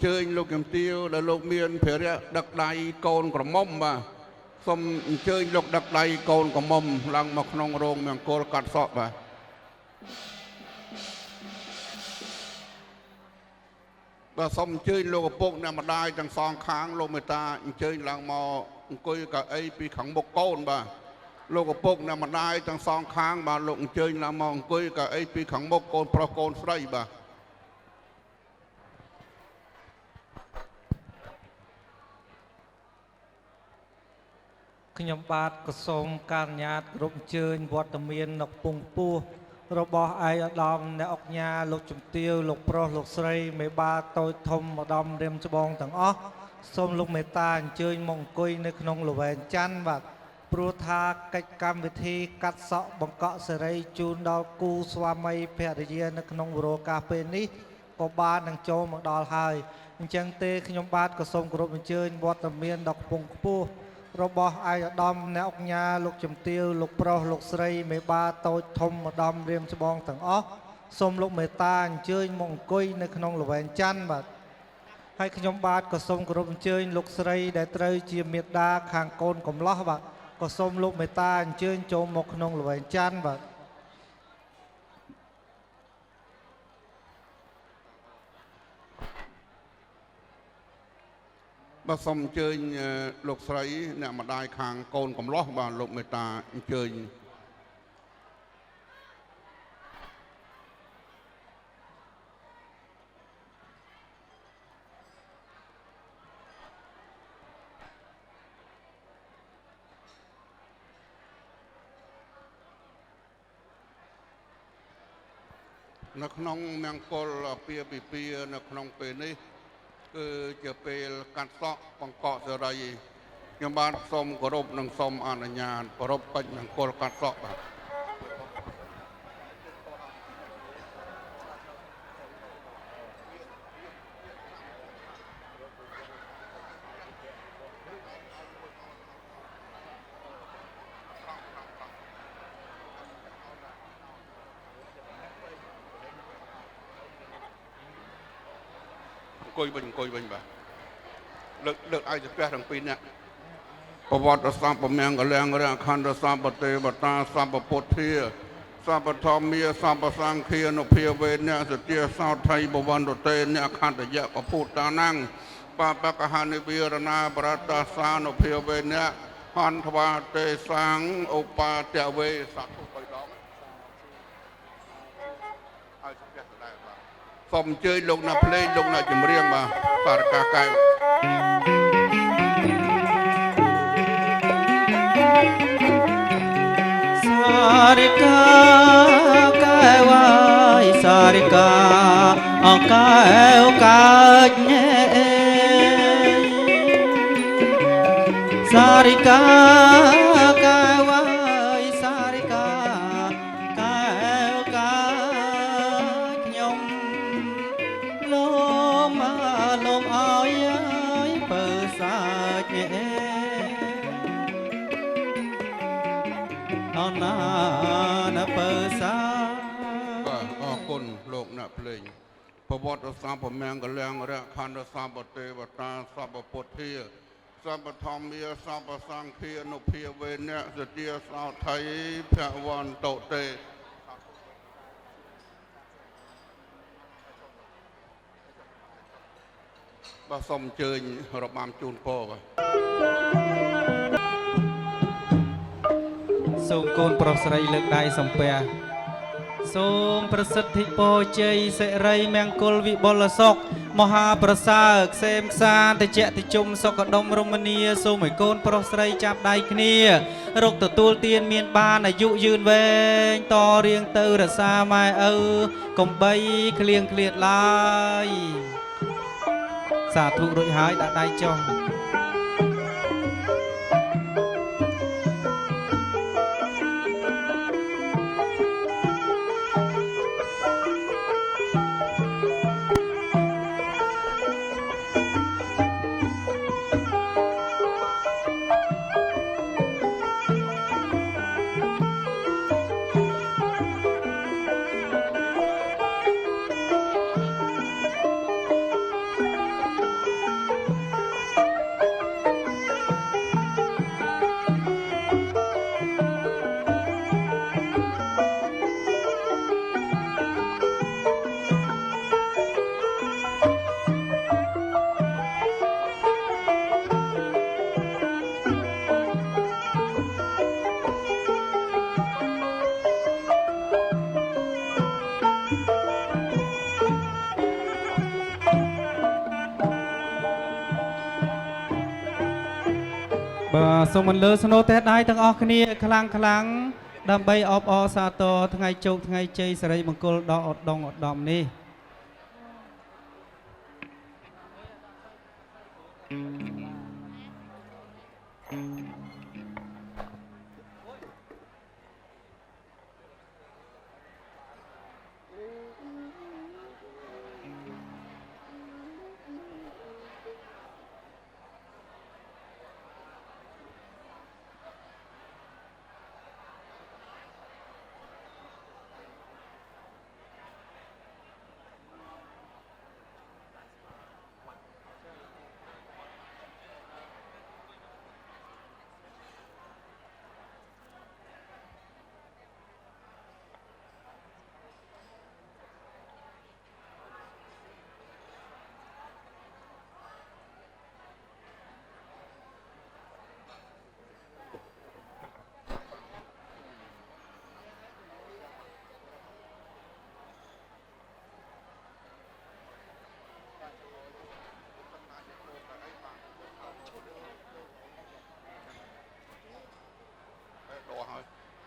เชิญลูกยมเตียวและลูกเมียนเพียรดักไดโกนกระม่อมบ่าส้มเชิญลูกดักไดโกนกระม่อมลังมาขนองโรงเมืองโกลกัดสอบบ่าก็ส้มเชิญลูกกระปุกเนี่ยมาได้จังซองค้างโลเมตาเชิญลังมอกุยกับไอปีขังบกโกนบ่าลูกกระปุกเนี่ยมาได้จังซองค้างบ่าลูกเชิญลังมอกุยกับไอปีขังบกโกนพระโกนไสบ่าขยมบาทกระทรวงการญาติรบเชิญวัดเมียนนกปุงปูระบอบไออดอมในออกญาลูกจุ่มเตียวลูกโปรลูกใส่เมบาโตยทมอดอมเรียมจบองต่างอ้อส้มลูกเมตาเชิญมงกุยในขนมหลวงจันบัดปรุธากิจกรรมวิธีกัดเสาะบังเกาะเสรีจูนดอลกูสวามัยเพียรเยียในขนมโรกาเปนี้ก็บานังโจมดอลไฮจังเตขยมบาทกระทรวงกรมเชิญวัดเมียนดอกปุงปูระบอบไอดอมในออกญาลูกจุ่มเตียวลูกโปรลูกใส่เมบาโตยทมอดอมเรียมจบองต่างอ้อส้มลูกเมตาเชิญมงกุยในขนมหลวงจันบัดให้ขยมบาทก็ส้มกรมเชิญลูกใส่ได้เตยเจียเมียดาขางโกนกลมล้อบัดก็ส้มลูกเมตาเชิญโจมมกขนมหลวงจันบัดบสมเจยลูกใส่เนี่ยมาได้คางโกนกำล้อบาลูกเมตาเจยนักน้องเมืองโกลเปียเปียนักน้องเปนี้คือจะเป็นการเสาะปังเกาะเสรียามบ้านสมกรบนังสมอาณาญาณกรบปัญญโกลการเสาะแบบกุยบันบ่เลิกไอจะแปลทั้งปีเนี่ยประวัติศาสตร์ประเมียงกะแรงเรื่องคันศาสตร์ปเตปตาศาสตร์ปพุทธีศาสตร์ปทอมเมียศาสตร์ปสังเคียนเพียเวเนี่ยสเตียสาวไทยบวันตเตเนี่ยคันตะยะกพูดตานั่งปาปะกะหานิวิรณาปรัตตาสานเพียเวเนี่ยหันทวาเตสังอุปาเตเวสัตว์ไปดองสมเจยลงนาเพลงลงนาจมเรียงมาสารกาไกสาริกาไกวายสาริกาเอาไกวกาเนสาริกาไกวายสาริกาไกวกาขยมลมมาลมอ้อยเปิดสายเนอนนาเปิดสายก็คนโลกน่ะเพลงพระวัตรสามพระแมงกะแรงเรื่องคันสามปเตปตาสามปพุทธีสามปทอมเมียสามปสังเคียนุเพียเวเนี่ยสเตียสาวไทยแผ่วันโตเตบสมเจยระบามจูนโปกសូមកូនប្រុសស្រីលើកដៃសំពះសូមប្រសិទ្ធិពរជ័យសិរីមង្គលវិបុលសុខមហាប្រសើរក្សេមក្សាន្តតិជុំសុខដុមរមនាសូមឲ្យកូនប្រុសស្រីចាប់ដៃគ្នារកទទួលទានមានបានអាយុយឺនវែងតរៀងទៅរសាម៉ែឪកុំបីឃ្លៀងឃ្លាតឡើយសាធុរួចហើយដាក់ដៃចុះ បាទសូមអញ្ជើញស្នូទេដៃទាំងអស់គ្នាខ្លាំងដើម្បីអបអរសាទរថ្ងៃជោគថ្ងៃជ័យសិរីមង្គលដ៏ឧត្តមឧត្តមនេះ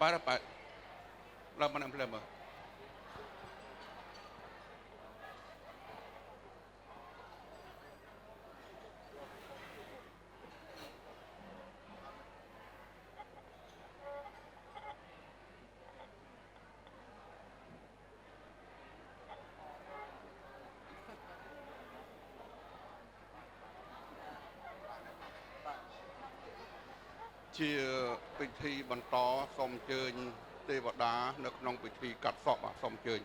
Para pak, lama nak pelama. ជាពិធីបន្តសូមអញ្ជើញទេវតានៅក្នុងពិធីកាត់សក់សូមអញ្ជើញ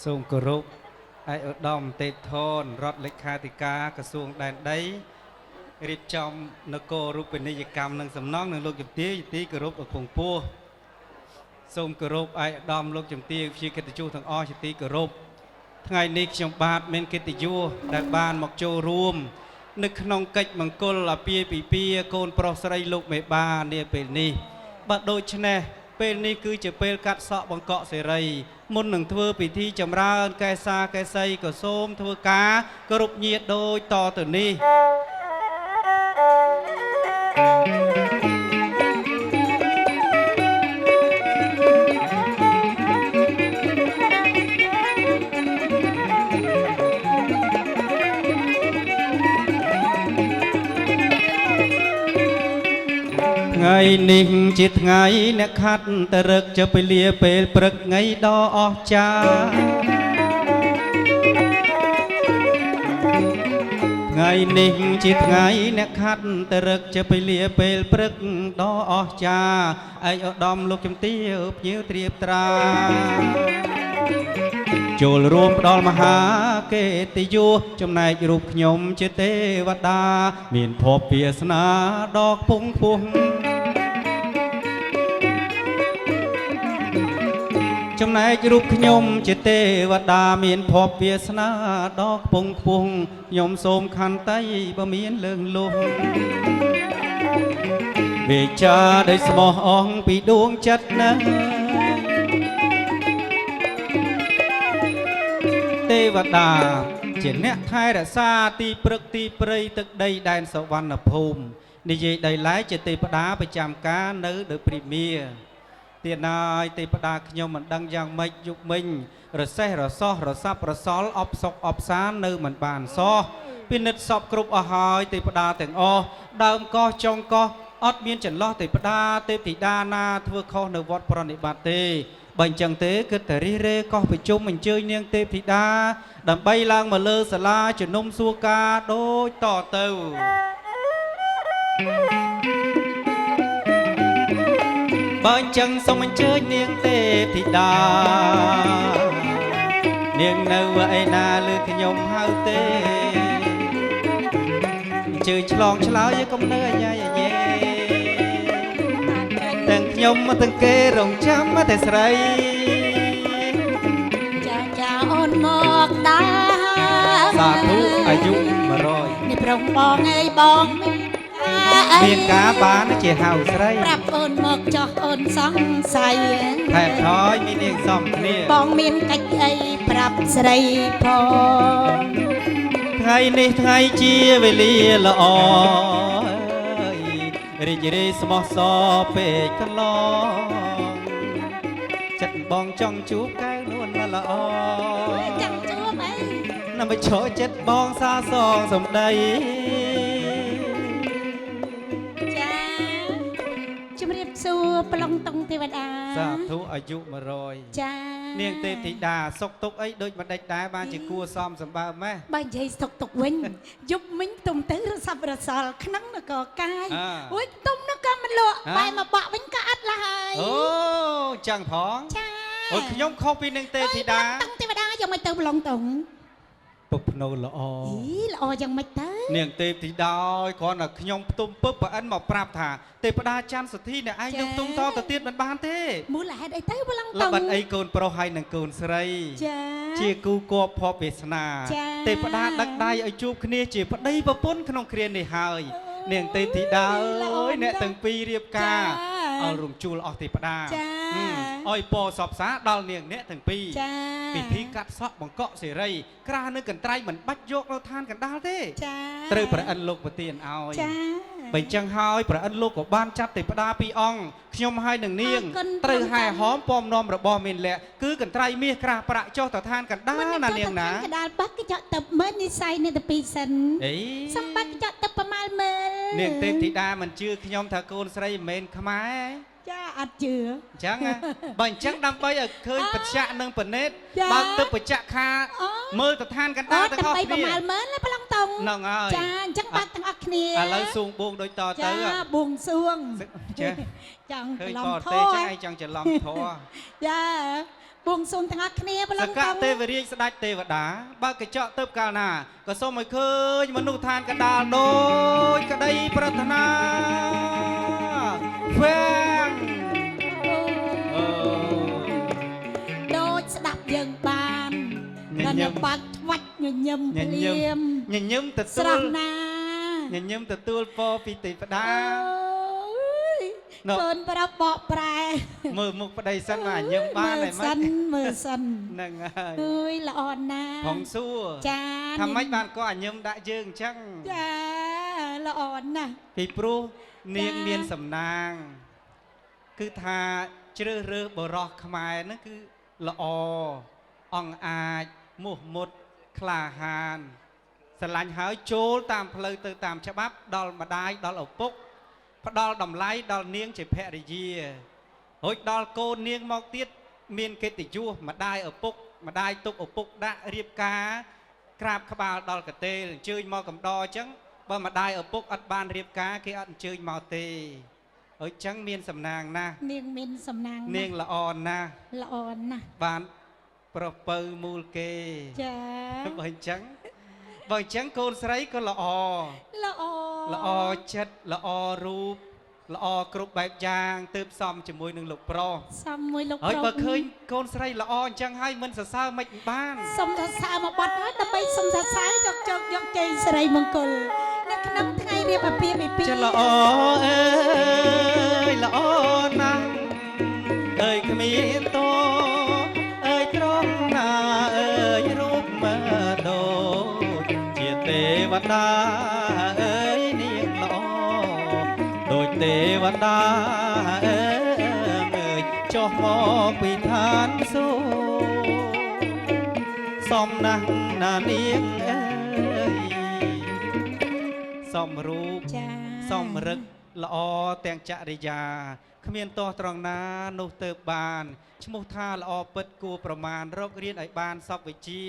សូមគោរពឯកឧត្តមទេពធនរដ្ឋលេខាធិការក្រសួងដែនដីរៀបចំនគររូបនីយកម្មនិងសំណង់និងលោកជំទាវយទីគោរពឪពុងពោះសូមគោរពឯកឧត្តមលោកជំទាវជាកិត្តិយសទាំងអស់ជាទីគោរពថ្ងៃនេះខ្ញុំបាទមានកិត្តិយសដែលបានមកចូលរួមនៅក្នុងកិច្ចមង្គលអាពាហ៍ពិពាហ៍កូនប្រុសស្រីលោកមេបានាពេលនេះបើដូច្នេះពេលនេះគឺជាពេលកាត់សក់បង្កក់សេរីមុននឹងធ្វើពិធីចម្រើនកែសាកែសីក៏សូមធ្វើការគោរពញាតិដូចតទៅនេះថ្ងៃនេះជាថ្ងៃអ្នកខាត់តរឹកจะពេលលាពេលព្រឹកថ្ងៃដ៏អស្ចារ្យថ្ងៃនេះជាថ្ងៃអ្នកខាត់តរឹកจะពេលលាពេលព្រឹកដ៏អស្ចារ្យឯកឧត្តមលោកជំទាវភ្ញៀវត្រៀបត្រាចូលរួមផ្ដល់មហាកិត្តិយសចំណែករូបខ្ញុំជាទេវតាមានភពវាសនាដ៏ខ្ពង់ខ្ពស់ចំណែករូបខ្ញុំជាទេវតាមានភពវាសនាដ៏ខ្ពង់ខ្ពស់ខ្ញុំសូមខន្តីបើមានលើងលុះវិចារដោយស្មោះអងពីដួងចិត្តណាទេវតាជាអ្នកថែរក្សាទីព្រឹកទីព្រៃទឹកដីដែនសវណ្ណភូមិនិយាយដោយឡែកជាទេវតាប្រចាំការនៅដោយព្រាមាទៀតណាយទេវតាខ្ញុំមិនដឹងយ៉ាងម៉េចយុគមិញរសេះរសោះរសាប់រសល់អបសុកអបសាននៅមិនបានសោះពិនិត្យសពគ្រប់អស់ហើយទេវតាទាំងអស់ដើមកោះចុងកោះអត់មានចន្លោះទេវតាទេពធីតាណាធ្វើខុសនៅវត្តប្រណិប័តទេបើអញ្ចឹងទេគឺតែរិះរេកោះប្រជុំអញ្ជើញនាងទេពធីតាដើម្បីឡើងមកលើសាលាជំនុំសួរការដូចតទៅបើអញ្ចឹងសូមអញ្ជើញនាងទេពធីតានាងនៅឯណាលើខ្ញុំហៅទេអញ្ជើញឆ្លងឆ្លើយកុំនៅអាយ៉ាយេទាំងខ្ញុំទាំងគេរងចាំតែស្រីចាអូនមកដែរសាធុអាយុ100នេះប្រងបងអើយបងអា មានការបានជាហៅស្រី ប្រាប់អូនមកចោះអូនសង្ស័យ ថែមថយមាននាងសំគ្នា បងមានកិច្ចអីប្រាប់ស្រីផង ថ្ងៃនេះថ្ងៃជាវេលាល្អរីករាយស្មោះសរពេកកន្លងចិត្តបងចង់ជួបកែវនួនមកល្អ ចាំជួបអី ដើម្បីឈរចិត្តបងសាសងសំដី ចាជំរាបសួរប្លង់តុងទេវតា សាធុអាយុ100 ចា នាងទេពធីតាសុកទុកអីដូចម្ដេចដែរបានជាគួរសមសម្បើមម៉េះ បើនិយាយស្តុកទុកវិញយប់មិញទុំទៅរសាប់រសល់ក្នុងនគរកាយអូយទុំនោះក៏មិនលក់បែរមកបាក់វិញក៏អត់ละហើយ អូចឹងផង ចា អូយខ្ញុំខុសពីនាងទេពធីតា តុងទេវតាយ៉ាងម៉េចទៅប្លង់តុង ពុកភ្នូល្អ អីល្អយ៉ាងម៉េចទៅ នាងទេពធីតាអើយគ្រាន់តែខ្ញុំផ្ទុំពឹបប្រអិនមកប្រាប់ថាទេពតាច័ន្ទសទ្ធីអ្នកឯងយកផ្ទុំតទៅទៀតមិនបានទេ មូលហេតុអីទៅប្លង់ ល្ តុង បិតអីកូនប្រុសហើយនឹងកូនស្រី ចា ជាគូគប់ភពវាសនា ចា ទេពតាដឹកដៃឲ្យជួបគ្នាជាប្តីប្រពន្ធក្នុងគ្រានេះហើយនាងទេពធីតាអើយអ្នកទាំងពីររៀបការឲ្យរំជួលអស់ទេពតា ចា ឲ្យពរសពសាដល់នាងអ្នកទាំងពីរ ចា ពិធីកាត់សក់បង្កក់សេរីក្រាស់នឹងកន្ត្រៃមិនបាច់យកនៅឋានកណ្ដាលទេ ចា ត្រូវប្រអិនលោកប្រទានឲ្យ ចា បើអញ្ចឹងហើយប្រអិនលោកក៏បានចាត់ទេពតាពីរអង្គខ្ញុំហើយនឹងនាង អរគុណ ត្រូវហែហោមពំនាំរបស់មានលក្ខគឺកន្ត្រៃមាសក្រាស់ប្រាក់ចុះទៅឋានកណ្ដាលណានាងណា កដាលបាក់កញ្ចក់ទឹកមើលនិស័យនេះទៅពីសិន អី សំបាច់កញ្ចក់ទឹកប្រមាលមើល នាងទេពធីតាមិនជឿខ្ញុំថាកូនស្រីមិនមែនខ្មែរ ចាអត់ជឿ អញ្ចឹងណាបើអញ្ចឹងដើម្បីឲ្យឃើញបច្ចៈនិងបណិត ចា បើកទឹកបច្ចៈខា អូ មើលទៅឋានកណ្ អ ដាល ត់ ទាំងអស់ ដើម្បីប្រ គ្នា មាលមើលណាប្លង់តុង ហ្នឹងហើយ ចាអញ្ចឹងបាក់ទាំងអស់គ្នា ឥឡូវសួងបួងដូចតទៅ ចាបួងសួង ចា ចង់ ឃើ ច្ ញ រឡំ បរ ធ ទេស រ ចឹងឯងចង់ច្រឡំធរ ចាបួងសួងទាំងអស់គ្នាប្ល ស ង់ ក តុង ទេវរាជស្ដេចទេវតាបើកកញ្ចក់ទៅកាលណាក៏សូមឲ្យឃើញមនុស្សឋានកណ្ដាលដូចក្តីប្រាថ្នាវាំងអូ ដូចស្ដាប់យើងបាន ញញឹម ដល់បាក់ឆ្វាច់ញញឹម ញ ភ្ ញឹ លាម មញញឹមទ ស្រ ទូល ស់ណា ញញឹមទទួលពរពីទេវតា អូយ នោះ កូនប្រាប់បកប្រែ មើលមុខប្តីសិនមកញញឹមបានហើយមិន មើលសិន ហ្នឹងហើយ អើយល្អណាស់ ផងសួរ ចា ថាម៉េចបានក៏អញញឹមដាក់យើងអញ្ចឹង ចាល្អណាស់ ពីព្រោះនាង ចា មានសំណាង គឺថាជ្រើសរើសបរោះខ្មែរហ្នឹងគឺល្អអង្អាចមោះមុតក្លាហានស្រឡាញ់ហើយចូលតាមផ្លូវទៅតាមច្បាប់ដល់ម្ដាយដល់ឪពុកផ្ដល់តម្លៃដល់នាងជាភរិយារួចដល់កូននាងមកទៀតមានកិត្តិយសម្ដាយឪពុកម្ដាយទុកឪពុកដាក់រៀបការក្រាបក្បាលដល់កតេលអញ្ជើញមកកំដរអញ្ចឹងបើម្ដាយឪពុកអត់បានរៀបការគេអត់អញ្ជើញមកទេអញ្ចឹងមានសំណាងណាស់ នាងមានសំណាង នាងល្អណាស់ ល្អណាស់ បានប្រពៅមូលគេ ចា បើអញ្ចឹងកូនស្រីក៏ល្អ ល្អ ល្អចិត្តល្អរូបល្អគ្រប់បែបយ៉ាងទើបសមជាមួយនឹងលោកប្រុស សំមួយលោក ហើយ ប្រុស បើឃើញកូនស្រីល្អអញ្ចឹងហើយមិនសរសើរមិនបាន សុំសរសើរមកបាត់ហើយដើម្បីសុំសរសើរយកជោគយកជ័យសិរីមង្គលនៅក្នុងថ្ងៃរៀបអាពាហ៍ពិពាហ៍ ចិត្តល្អអើយល្អណាស់អើយគ្មានតអើយត្រង់ណាអើយរូបមកដូចជាទេវតាអើយនាងល្អដូចទេវតាអើយចុះមកពីឋានសួគ៌សំណាស់ណានាងអើយសំរូប ចា សំរឹកល្អទាំងចរិយាគ្មានទាស់ត្រង់ណានោះទៅបានឈ្មោះថាល្អពិតគួរប្រមាណរករៀនឲ្យបានសពវិជ្ជា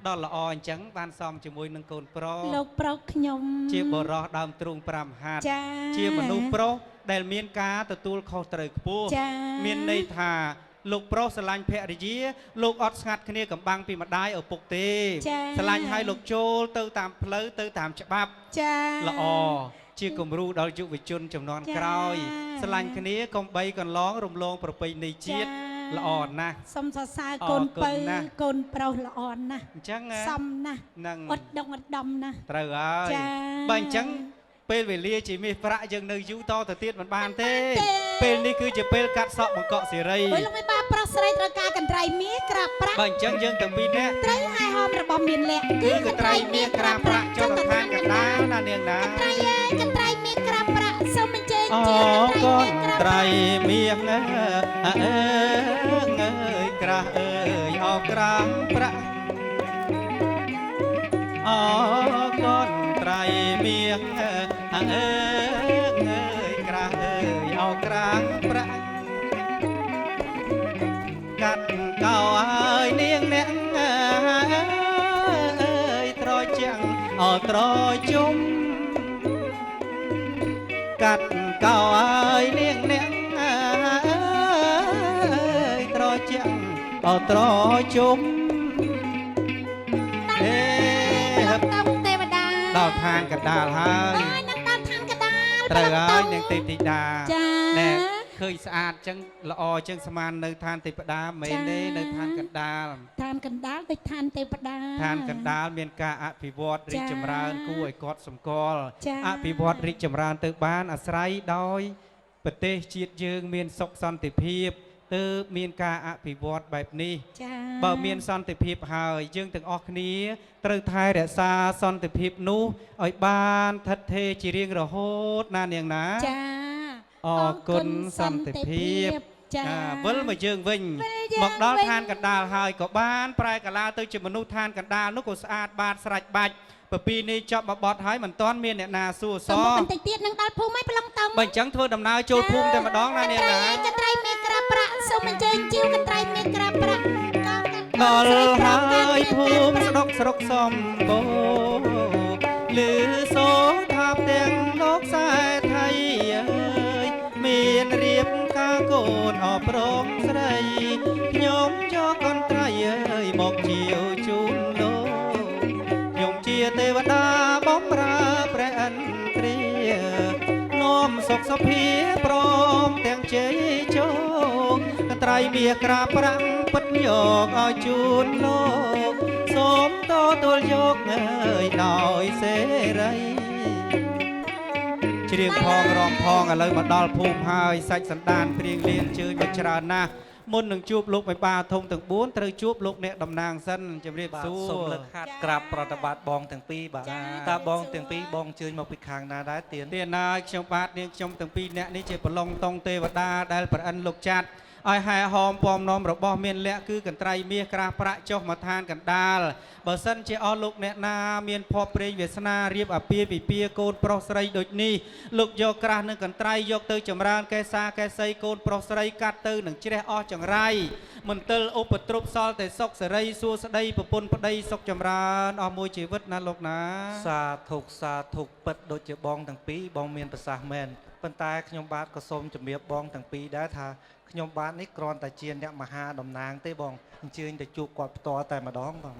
ដល់ល្អអញ្ចឹងបានសមជាមួយនឹងកូនប្រុស លោកប្រុសខ្ញុំ ជាបរោះដើមទ្រូង5ហត្ថ ចា ជាមនុស្សប្រុសដែលមានការទទួលខុសត្រូវខ្ពស់ ចា មានន័យថាលោកប្រុសស្រឡាញ់ភរិយាលោកអត់ស្ងាត់គ្នាកំបាំងពីម្ដាយឪពុកទេ ចា ស្រឡាញ់ឲ្យលោកចូលទៅតាមផ្លូវទៅតាមច្បាប់ ចា ល្អជាគំរូដល់យុវជនចំនួនក្រោយស្រឡាញ់គ្នាកុំបីកន្លងរំលងប្រពៃណីជាតិល្អណាស់ សុំសរសើរកូន អរគុ ពៅ ណណាស់ កូនប្រុសល្អណាស់ អញ្ចឹង សមណាស់ នឹង អត់ដងអត់ដំណាស់ ត្រូវហើយ ចា បើអញ្ចឹង ពេលវេលាជាមាសប្រាក់យើងនៅយូរតទៅទៀតមិនបានទេពេលនេះគឺជាពេលកាត់សក់បង្កក់សេរី លោកមេបាប្រុសស្រីត្រូវការកន្ត្រៃមាសក្រាបប្រាក់ បើអញ្ចឹងយើងទាំងពីរនាក់ ត្រីហើយហោមរបស់មានលក្ខ គឺកន្ត្រៃមាសក្រាបប្រាក់ចុះទៅឋានកណ្ដាលណានាងណា កន្ត្រៃអើយកន្ត្រៃមាសក្រាបប្រាក់សូមអញ្ជើញ អូ ជាកន្ត្រៃ ក មាស ន ក្រាប ត្រៃមាសអើយក្រាស់អើយអោក្រាំប្រាក់អូកនត្រៃមាសអើយក្រាស់អើយអោក្រាំប្រាក់កាត់កោអើយនាងអ្នកអើយត្រជាក់អោត្រជុំកាត់កោអើយនាងអ្នកអើយត្រជាក់អោត្រជុំហេ តំទេវតា ដល់ឋានកណ្ដាលហើយ អើយនឹងដល់ឋានកណ្ដាល ត្រូវហើយនាងទេពធីតា ចា ណែឃើញស្អាតចឹងល្អចឹងស្មាននៅឋានទេវតាមែនទេនៅឋានកណ្ដាល ឋានកណ្ដាលដូចឋានទេវតា ឋានកណ្ដាលមានការអភិវឌ្ឍរីកចម្រើនគួរឲ្យគាត់សម្គាល់ ចា៎ អភិវឌ្ឍរីកចម្រើនទៅបានអាស្រ័យដោយប្រទេសជាតិយើងមានសុខសន្តិភាពទើបមានការអភិវឌ្ឍបែបនេះ ចា បើមានសន្តិភាពហើយយើងទាំងអស់គ្នាត្រូវថែរក្សាសន្តិភាពនោះឲ្យបានថិតថេរជារៀងរហូតណានាងណា ចា អរគុណសន្តិភាព ចា វិលមកយើងវិញ វិលយើង មកដល់ វិញ ឋានកណ្ដាលហើយក៏បានប្រែកាឡាទៅជាមនុស្សឋានកណ្ដាលនោះក៏ស្អាតបាតស្រេចបាច់ពពីនេះចប់មកបត់ហើយមិនទាន់មានអ្នកណាសួរស តមកបន្តិចទៀតនឹងដល់ភូមិហើយប្រឡងតង់ បើអញ្ចឹងធ្វើដំណើរចូលភូមិតែម្ដងណានាងណា កន្ត្រៃមាសក្រាបប្រាក់សូមអញ្ជើញជីវកន្ត្រៃមាសក្រាបប្រាក់ ដល់ហើយភូមិស្ដុកស្រុកសំបូរលឺសូរថាផ្ទាំងលោកខ្សែថៃអើយមានរៀបការកូនអបរំស្រីខ្ញុំយកកន្ត្រៃអើយមកជាវជូនលោកខ្ញុំជាទេវតាបំរើព្រះឥន្ទ្រានាំសុខសុភាព្រមទាំងជ័យជោគកន្ត្រៃមាសក្រាបប្រាក់ពិតយកឲ្យជូនលោកសូមទទួលយកអើយដោយសេរីច្រៀងផងរំផងឥឡូវមកដល់ភូមិហើយសាច់សន្តានព្រៀងលៀនជើញមកច្រើនណាស់មុននឹងជួបលោកមេបាធំទាំង4ត្រូវជួបលោកអ្នកតំណាងសិនជម្រាប បាទ សួរ សូមលើកហាត់ក្រាបប្រតិបត្តិបងទាំងពីរបាទតើបងទាំងពីរបងជើញមកពីខាងណាដែរទៀន ទានណាយខ្ញុំបាទនាងខ្ញុំទាំងពីរអ្នកនេះជាប្រឡងតងទេវតាដែលប្រអិនលោកចាត់ឲ្យហែហោមពំនាំរបស់មានលក្ខគឺកន្ត្រៃមាសក្រាស់ប្រាក់ចុះមកឋានកណ្ដាលបើសិនជាអស់លោកអ្នកណាមានភ័ព្វព្រេងវាសនារៀបអាពាហ៍ពិពាហ៍កូនប្រុសស្រីដូចនេះលោកយកក្រាស់នឹងកន្ត្រៃយកទៅចម្រើនកេសាកេសីកូនប្រុសស្រីកាត់ទៅនឹងជ្រះអស់ចង្រៃមន្ទិលឧបទ្រពសល់តែសុខសេរីសួស្ដីប្រពន្ធប្តីសុខចម្រើនអស់មួយជីវិតណាលោកណា សាធុពិតដូចជាបងទាំងពីរបងមានប្រសាសន៍មែនប៉ុន្តែខ្ញុំបាទក៏សូមជំរាបបងទាំងពីរដែរថាខ្ញុំបាទនេះគ្រាន់តែជាអ្នកមហាតំណាងទេបងអញ្ជើញទៅជួបគាត់ផ្ទាល់តែម្ដងបង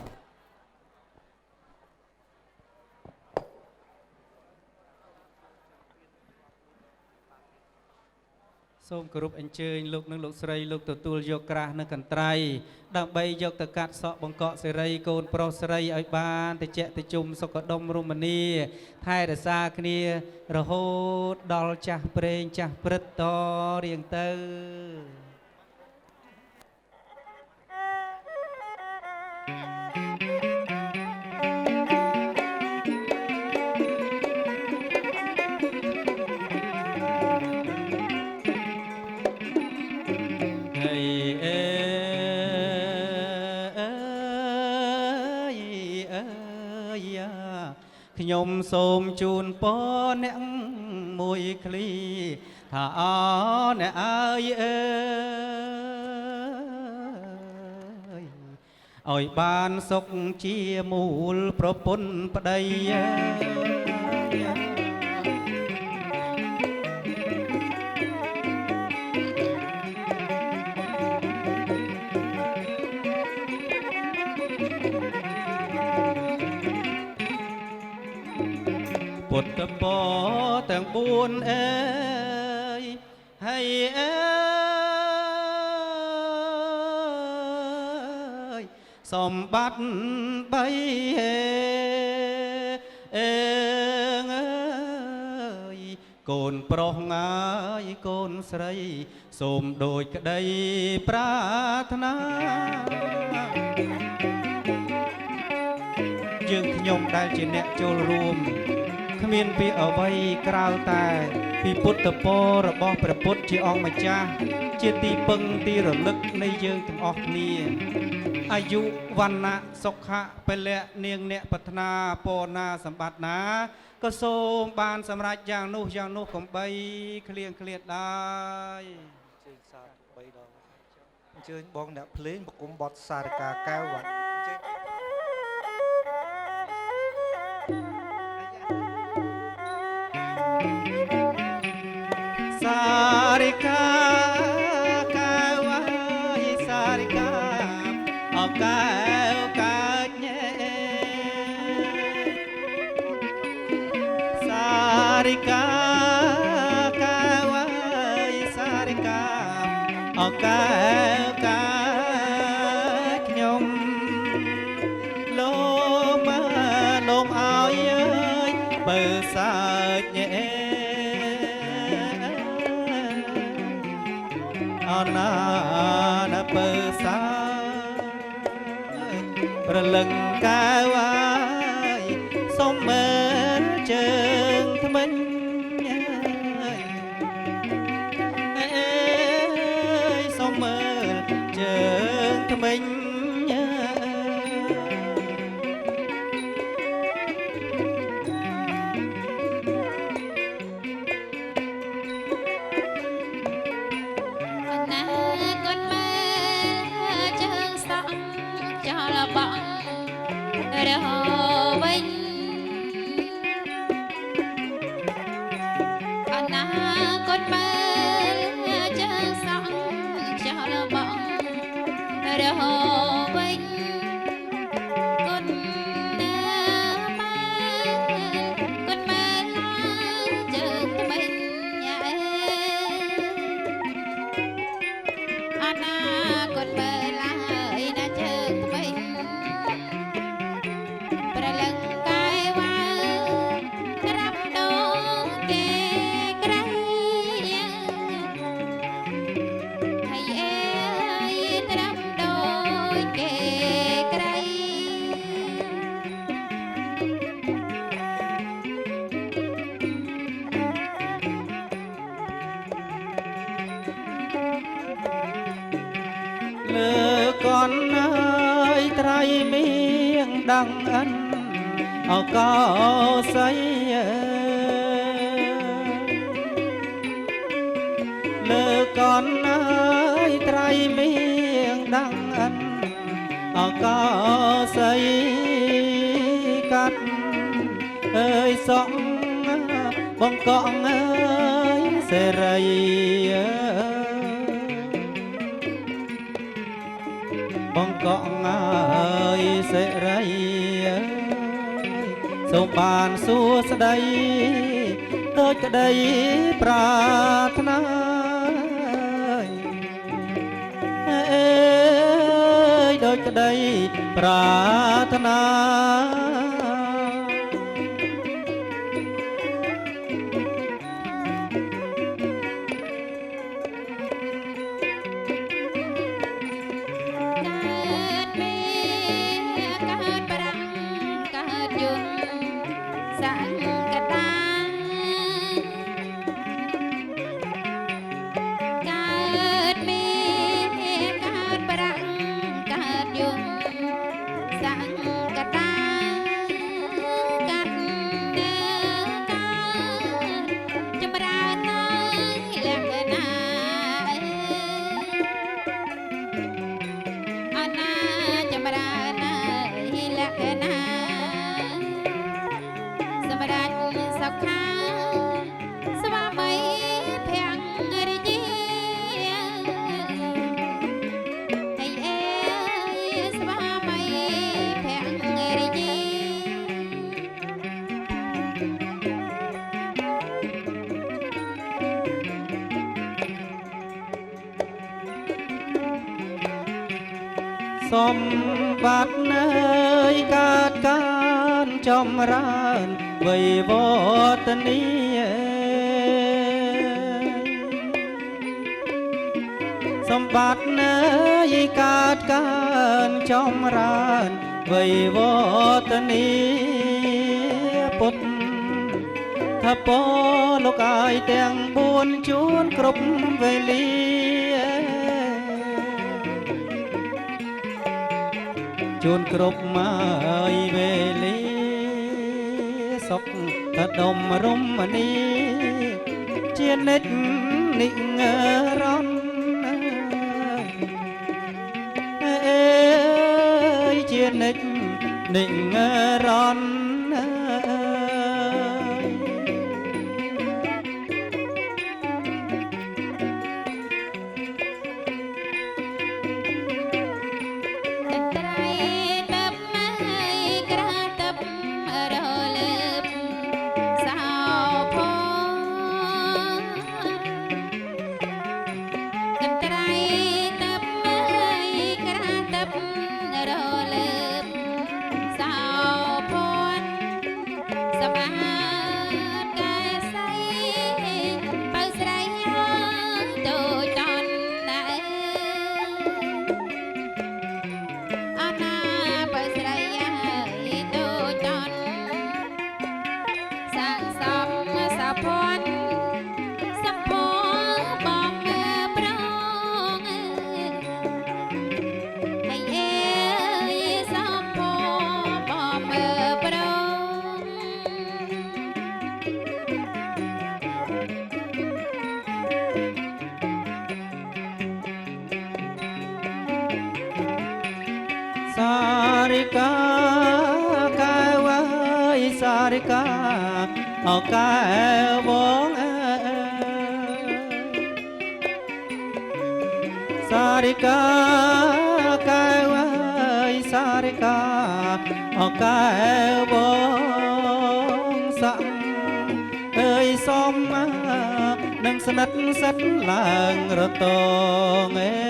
សូមគោរពអញ្ជើញលោកនិងលោកស្រីលោកទទួលយកក្រាស់និងកន្ត្រៃដើម្បីយកទៅកាត់សក់បង្កក់សេរីកូនប្រុសស្រីឲ្យបានតិចតិជុំសុខដុមរមនាថែរក្សាគ្នារហូតដល់ចាស់ព្រេងចាស់ព្រឹត្តតរៀងទៅ ខ្ញុំសូមជូនពរអ្នកមួយឃ្លីថាអអ្នកអើយអើយឲ្យបានសុខជាមូលប្រពន្ធប្តីអើយ ពុទ្ធពរទាំង4អើយហើយអើយសម្បត្តិ3អើយ កូនប្រុសអើយកូនស្រីសូមដូចក្តីប្រាថ្នាយើងខ្ញុំដែលជាអ្នកចូលរួមគ្មានពីអ្វីក្រៅតែពីពុទ្ធពររបស់ព្រះពុទ្ធជាអង្គម្ចាស់ជាទីពឹងទីរលឹកនៃយើងទាំងអស់គ្នាអាយុវណ្ណៈសុខៈពលៈនាងអ្នកប្រាថ្នាពរណាសម្បត្តិណាក៏សូមបានសម្រេចយ៉ាងនោះកំបីឃ្លៀងឃ្លាតដែរជើងសា3ដងអញ្ជើញបងអ្នកភ្លេងបង្គំបត់សារកាកែវបាទជើញសារិកាកែវសារិកាអកែវកាច់ញែសារិកាកែវសារិកាអកែវកាច់ខ្ញុំលោកមកលោកឲ្យអើយបើសាច់ញែអណាណបើសាប្រលឹងកែវសុំមើលជើងថ្មិញសុំមើលជើងថ្មិញលើកនអើយត្រៃមៀងដងអិនអកោស័យលើកនអើយត្រៃមៀងដងអិនអកោស័យកាត់អើយសក់បងកងអើយសេរីបងកងអើយសេរីសូមបានសួស្ដីដូចក្ដីប្រាថ្នាអើយដូចក្ដីប្រាថ្នាសម្បត្តិណើយកើតកានចំរើនវ័យវឌ្ឍនី បាត់នើយកើតកើនចំរើន វ័យវតនីពុទ្ធថាពោលោកអាយទាំង4ជួនគ្រប់វេលាជួនគ្រប់មកវេលាសុខថាដុំរមនីជានិច្ចនិរន្តរ៍ជានិច្ចនិរន្តរ៍សារិកាកែវអើយសារិកាអើកែវងអើសារិកាកែវអើយសារិកាអើកែវងសាក់អើយសំនឹងស្និទ្ធសិតឡើងរតងអើ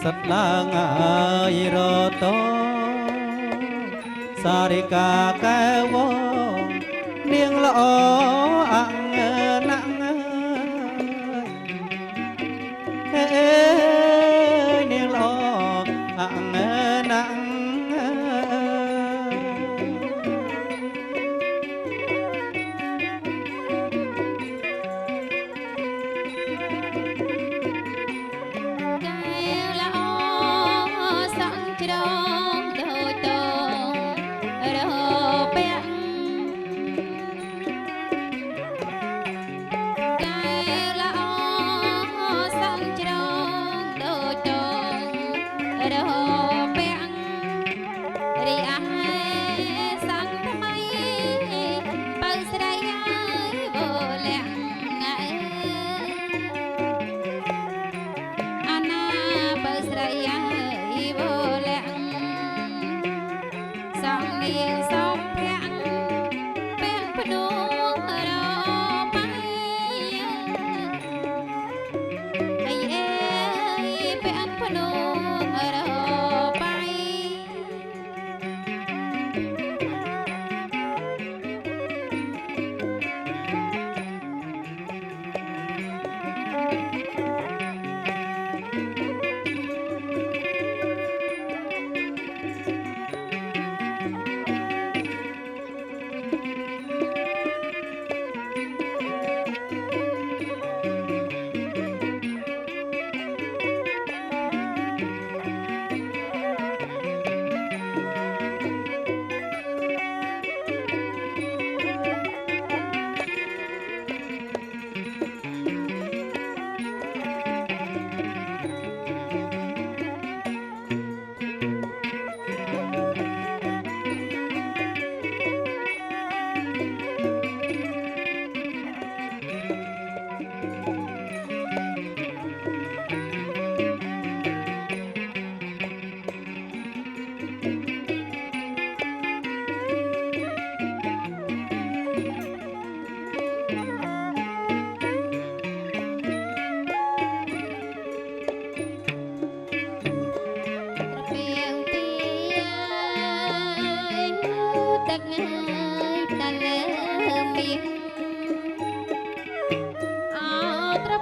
សត្វឡើងអើយរតោសារិកាកែវងនាងល្អអង្ណាក់អើយនាងល្អអង្ណាក់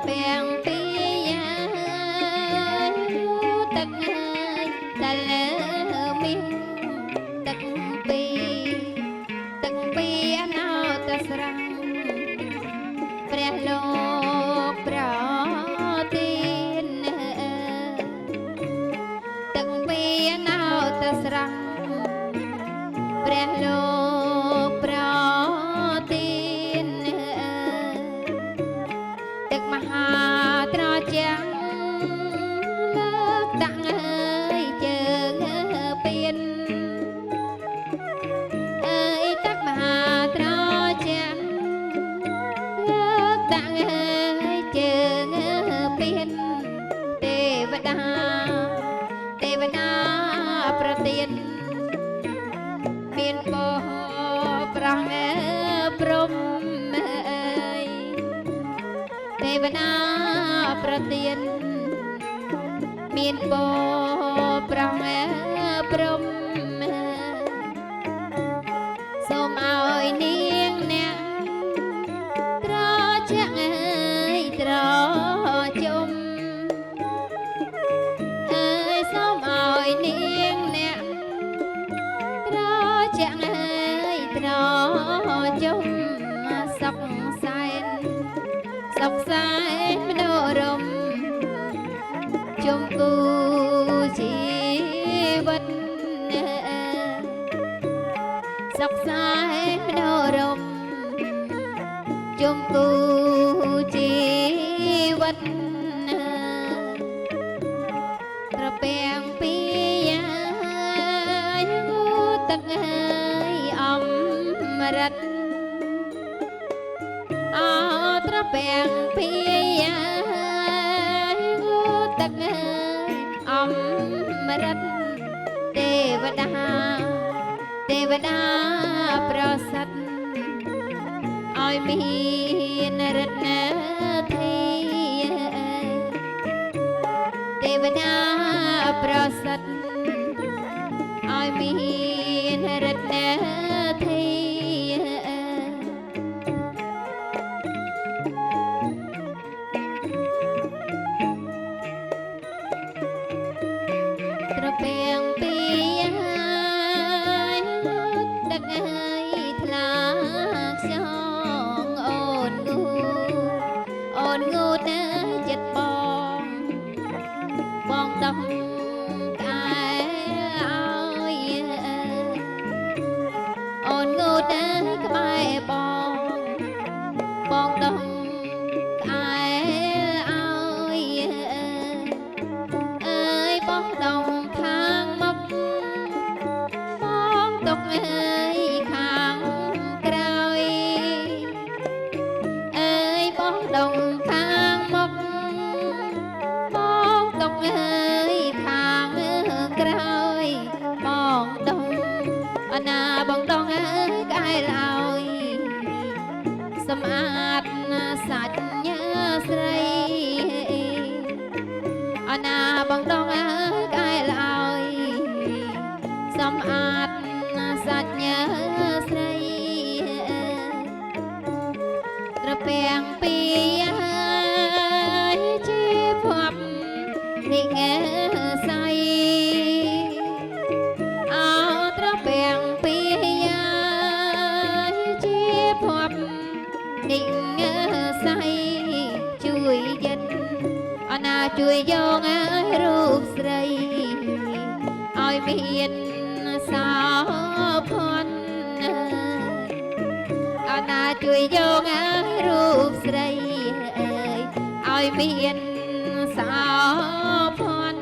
ពាំងពីទឹកតែលើមានទឹកពីណៅទៅស្រស់ព្រះលោកប្រទានទឹកពីណៅទៅស្រស់ព្រះលោកប្រទានទឹកមហាត្រជាំងលើកដាក់ហើយជើងពៀនអើយទឹកមហាត្រជាំងលើកដាក់ហើយជើងពៀនទេវតាប្រទានមានបោប្រងព្រំអើយទេវតាប្រទានមានបោប្រងព្រំសូមឲ្យនាងអ្នកត្រជាក់អើយត្រជុំអើយសូមឲ្យនាងអ្នកត្រជាក់អើយត្រជុំសុខសែនមនោរម្យជុំគូជីវិតសុខសែនមនោរម្យជុំគូជីវិតត្រពាំងពីទឹកហើយអំរិតអត្រពាំងពីទឹកហើយអំរិតទេវតាប្រសិទ្ធឲ្យមានរិទ្ធនាធីទេវតាប្រសិទ្ធឲ្យមានរិទ្ធនាធីត្រពាំងពីទឹកហើយថ្លាខ្យងអូនងូតចិត្តបងតំកែឲ្យអូនងូតក្បែរបងតំកែឲ្យអើយបងតំខាងមកបងទុកអើយខាងក្រោយអើយបងតំខាងមកបងទុកអើយខាងក្រោយបងតំអណាបងដងអើយក្អែលឲ្យសម្អាតសាច់ញើស្រីអណាបងដងអើយក្អែលឲ្យសម្អាតសាច់ញើស្រីត្រពាំងពីជាភពនិកស័យអោត្រពាំងពីជាភពនិកស័យជួយយិនអណាជួយយកឲ្យរូបស្រីឲ្យមានសោភ័ណ្ឌអណាជួយយកឲ្យរូបស្រីឲ្យមានសោភ័ណ្ឌ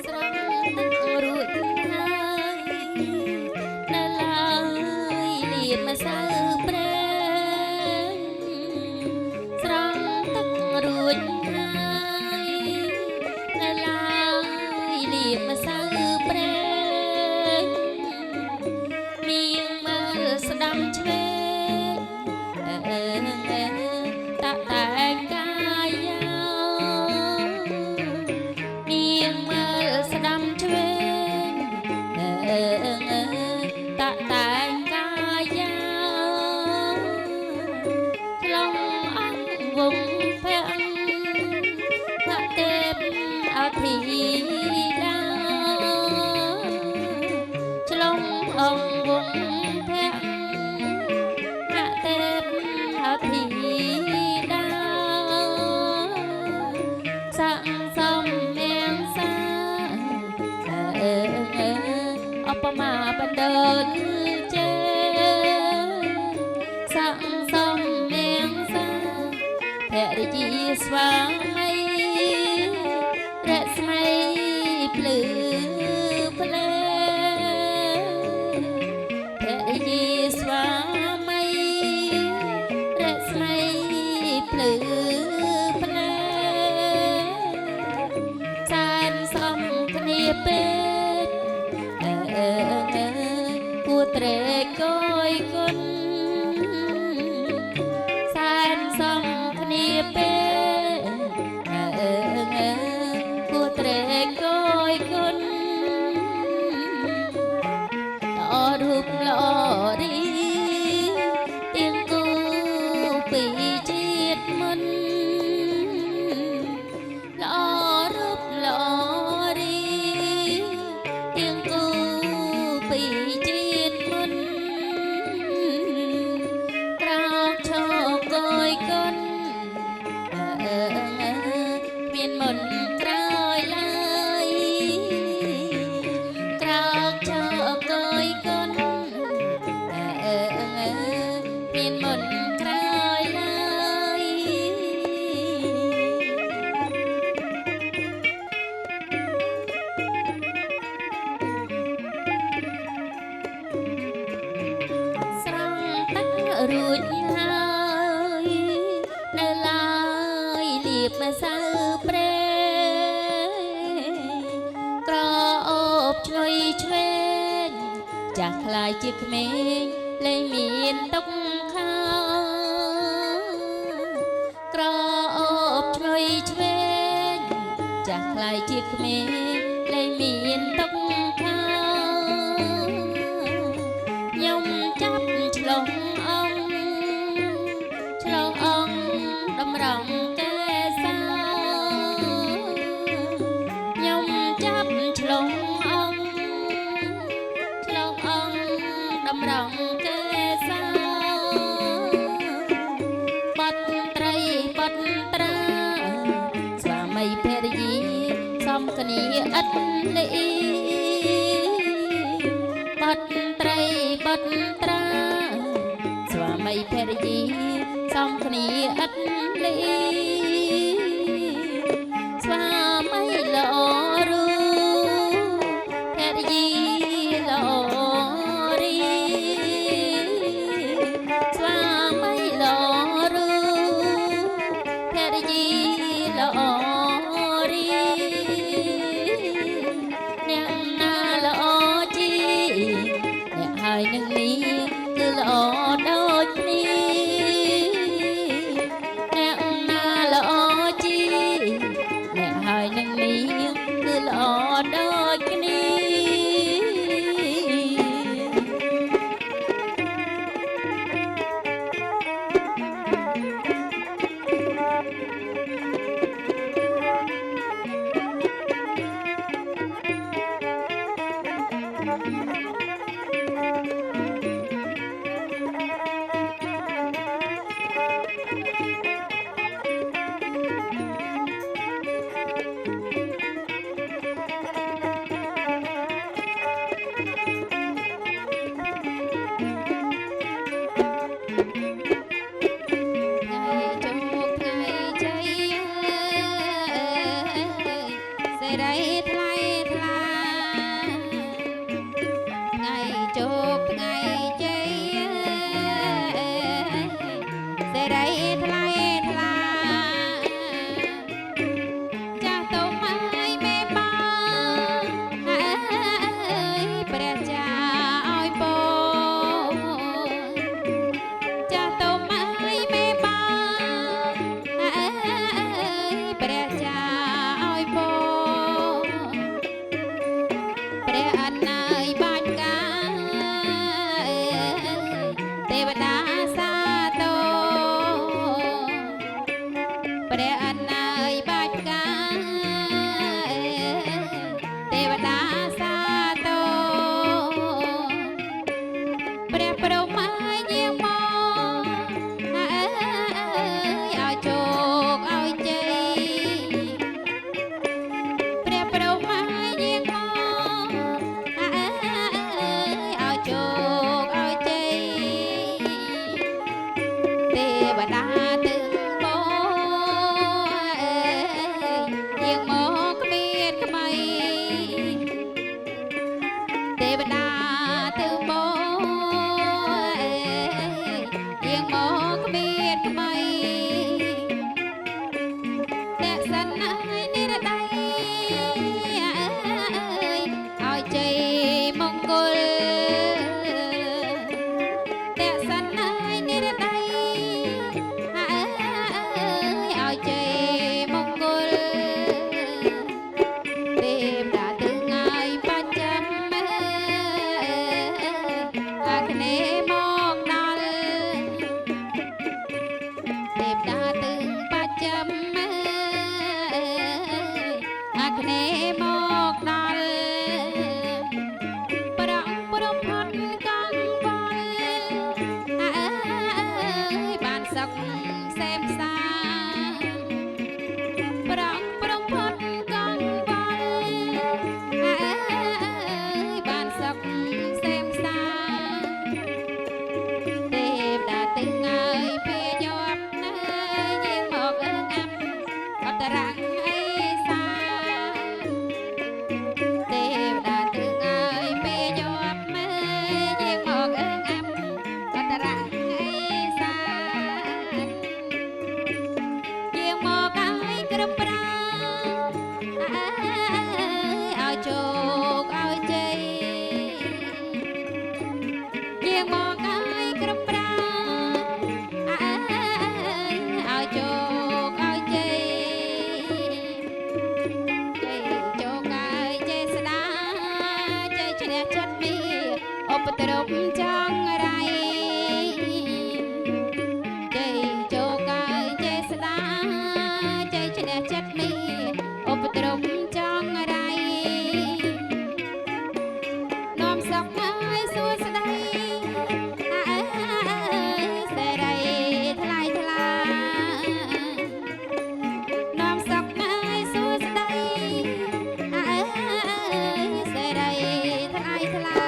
ស្រងរួចហើយនៅឡើយលៀបម្សៅព្រែងស្រង់ទឹករួចហើយនៅឡើយលៀបម្សៅព្រែងនាងមើលស្ដាំឆ្វេងតាក់តែងកាយនាងមើលស្ ប្រមាបណ្ដើរចេសាំងសំមៀងសាភរិយាស្វាមីរស្មីភ្លឺភ្លើភរិយាស្វាមីរស្មីភ្លឺភ្លើសានសំគ្នាពេកគួត្រេកកយគុណសានសំគ្នាពេកគួត្រេកកយគុណល្អរូបល្អរីទាំងគូពីជាតិមុនល្អរូបល្អរីទាំងគូពីជាតិមុនក្រោកឈរកយគុណមានមុនក្រោយឡើយក្រោកឈរកយគុណមានមុនក្រោយឡើយ ស្រង់ទឹករួចហើយនៅឡើយលៀបម្សៅព្រែក្រអូបឆ្ងុយឆ្វេងចាស់ខ្លាយជាក្មេងលែងមានទុកខោក្រអូបឆ្ងុយឆ្វេងចាស់ខ្លាយជាក្មេងលែងមានទុកខោ ខ្ញុំចាប់ឆ្លងអង្គតម្រង់កែសោខ្ញុំចាប់ឆ្លងអង្គតម្រង់កែសោបាត់ត្រីបាត់ត្រាស្វាមីភរិយាសំគ្នាឥតលី បាត់ត្រីបាត់ត្រាស្វាមីភរិយាសំគ្នាឥតលីស្វាមីល្អរូភរិយាល្អរីស្វាមីល្អរូភរិយាល្អរី អ្នកណាល្អជីអ្នកហើយនឹងនេះគឺល្អដូចគ្នាអ្នកណាល្អជីអ្នកហើយនឹងនេះគឺល្អដូចគ្នា អ ទេវតាទៅបងយាងមកគ្មានក្បីតែសិនហើយនិរដីឲ្យជ័យមង្គលតែសិនហើយនិរដីឲ្យជ័យមង្គលទេវតាទៅងាយបាច់ចាំអាគ្នេយ៍មកដល់ទេវតាទៅបាច់ចាំអាគ្នេយ៍មកដល់ប្រងព្រមផុតកង្វល់បានសឹកសែមសាប្រងព្រមផុតកង្វល់បានសឹកសែមសាទេវតាទៅងាយពេលយប់ណាយាងមកអើងអាប់អត់រាំងអីសាទេវតាទៅងាយពេលយប់ណាយាងមកអើងអាប់អត់រាំងអីសាយាងមកឲ្យគ្រប់ប្រាឲ្យជោគឲ្យជ័យយាងមកឲ្យគ្រប់ប្រាឲ្យជោគឲ្យជ័យជ័យជោគឲ្យជ័យស្ដាជ័យឈ្នះចិត្តមីឧបទ្រពចង់រៃជ័យជោគឲ្យជ័យស្ដាជ័យឈ្នះចិត្តមីឧបទ្រពចង់រៃនាំសុខឲ្យសួស្ដីសេរីថ្លៃថ្លានាំសុខឲ្យសួស្ដីសេរីថ្លៃថ្លា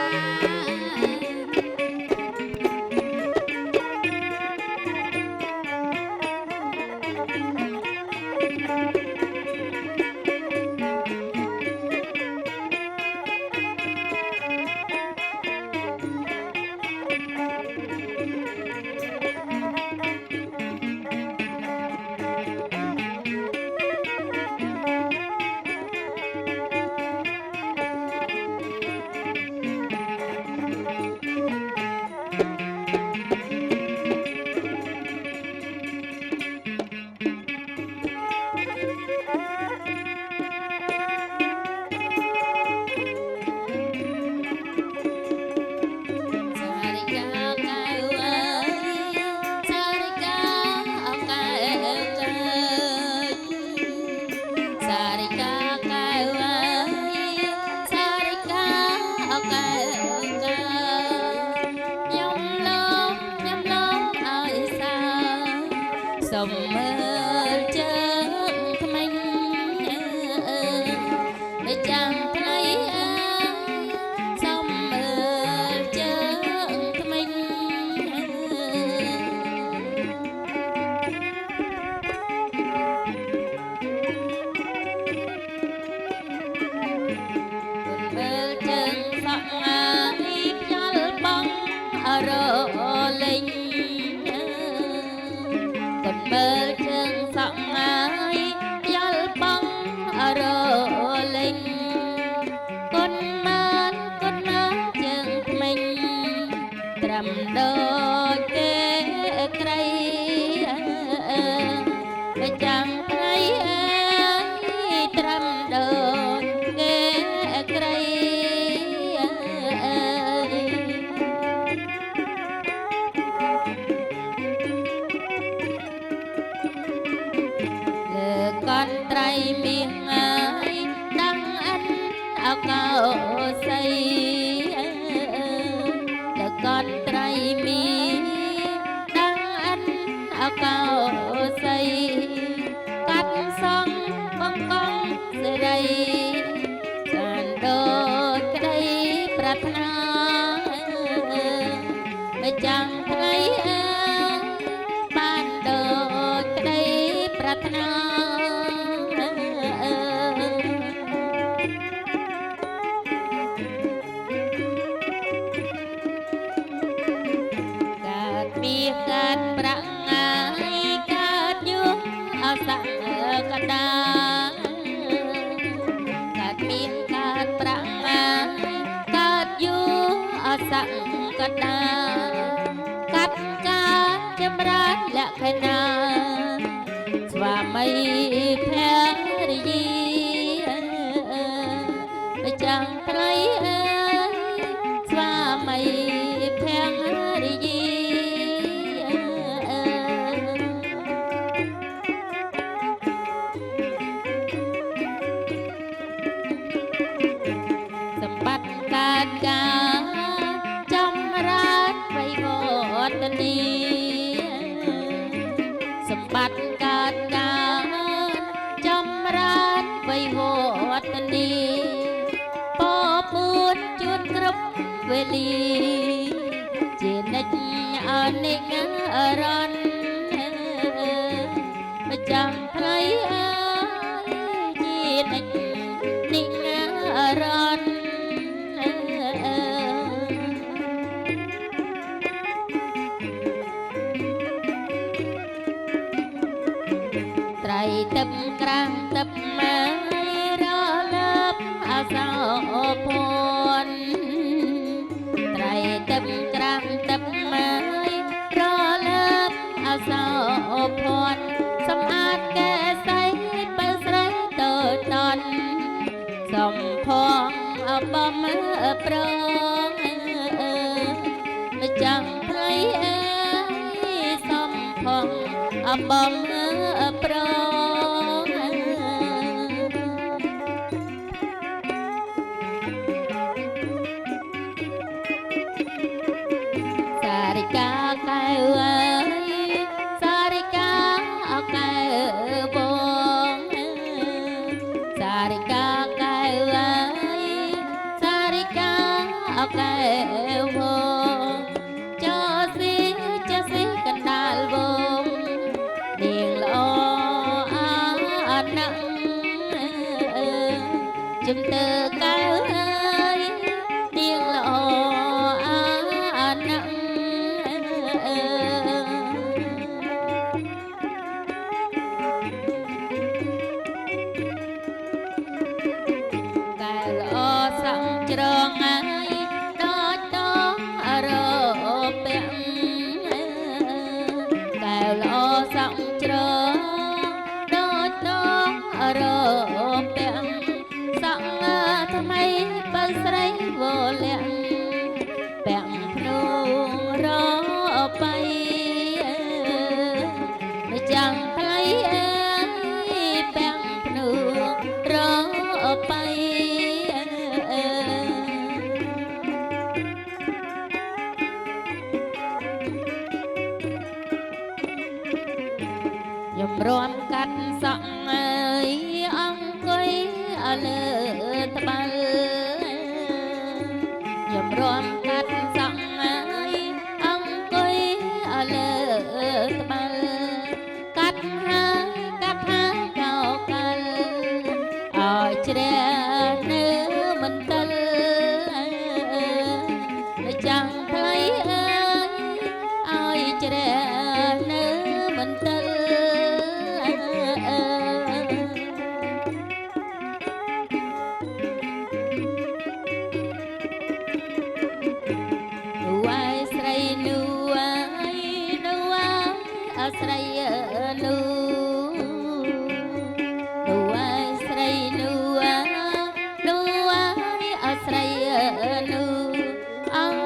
សារិកាកែវអើយសារិកាអកែវកែសារិកាកែវអើយសារិកាអកែវកែខ្ញុំឡងឲ្យសាសុំមើលជើងថ្មិញមិនចាំថ្ងៃអើយសុំមើលជើងថ្មិញមើលជើងសក់អើយខ្យល់បងរលេងកូនមើលជើងសក់អើយខ្យល់បងរលេងកូនមើលជើងថ្មិញត្រឹមដូចគេក្រៃមិនចាំថ្ងៃអើយត្រឹមដូចគេក្រៃលើកនត្រីមាសអើយដឹងអិនអកោសីលើកនត្រីមាសដឹងអិនអកោសីកាត់សងបង្កងសេរីសានដូចក្តីប្រាថ្នាមិនចាំថ្ងៃអើយបានដូចក្តីប្រាថ្នា កដាកាត់ការចម្រើនលក្ខណៈស្វាមីភរិយាចាំត្រីអើយស្វាមីភរិយាសម្បត្តិកើតការចម្រើនវៃវត្តនីសម្បត្តិកើតការចម្រើនវៃវត្តនីពពួនជួនគ្រប់វេលាជានិច្ចអនិច្ចរនម្ចាំថ្ងៃអើយជានិច្ចនិច្ចរនត្រៃទឹកក្រាំងទឹកម៉ែរលើបអសោភនត្រៃទឹកក្រាំងទឹកម៉ែរលើបអសោភនសំអាតកែសៃបើស្រីតូចតនសំផងអបំប្រងម្ចាំថ្ងៃអើយសំផងអបំប្រងសារិកាកែវអើយសារិកាអកែវបងសារិកាកែវអើយសារិកាអកែវបងចោស៊ីចស៊ីកណ្ដាលវងនាងល្អអណាស់ជំទើកែវអើយនាងល្អអណាស់កែវល្អសំច្រងអើយដូចតរពាំងកែវល្អសំច្រងដូចតរពាំងសង្ឃថ្មីបើស្រីវលាក់ពាំងភ្នូរបៃម្ចាំផ្លៃអើយពាំងភ្នូរបៃខ្ញុំរាំកាត់សក់អើយអង្គុយអលើត្បាល់ខ្ញុំរាំកាត់សក់អើយអង្គុយអលើត្បាល់កាត់ហើយកោកាល់ឲ្យជ្រះនៅមន្ទិលចាំផ្លៃអើយឲ្យជ្រះនៅមន្ទិលស្រីនោះស្រីនោះស្រីនោះអង្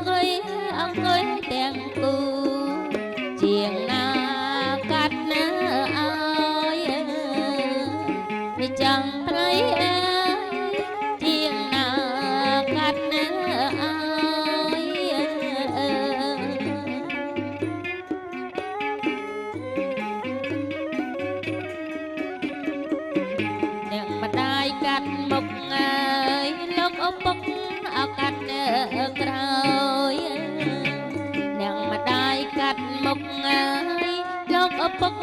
គុយទាំងគូជាងណាកាត់ណាឲ្យនេះចង់ត្រីអើយជាងណាកាត់ណាឲ្យម្ដាយកាត់មុខអើយលោកឪពុកអកាត់ក្រោយនាងម្ដាយកាត់មុខអើយលោកឪពុក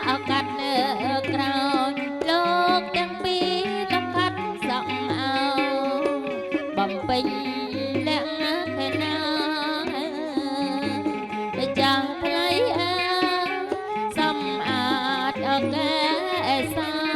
អកាត់ក្រោយលោកទាំងពីរលោកកាត់សក់អោបំពេញលក្ខណៈតែចាំផ្លៃអើសំអាតអកែសា ក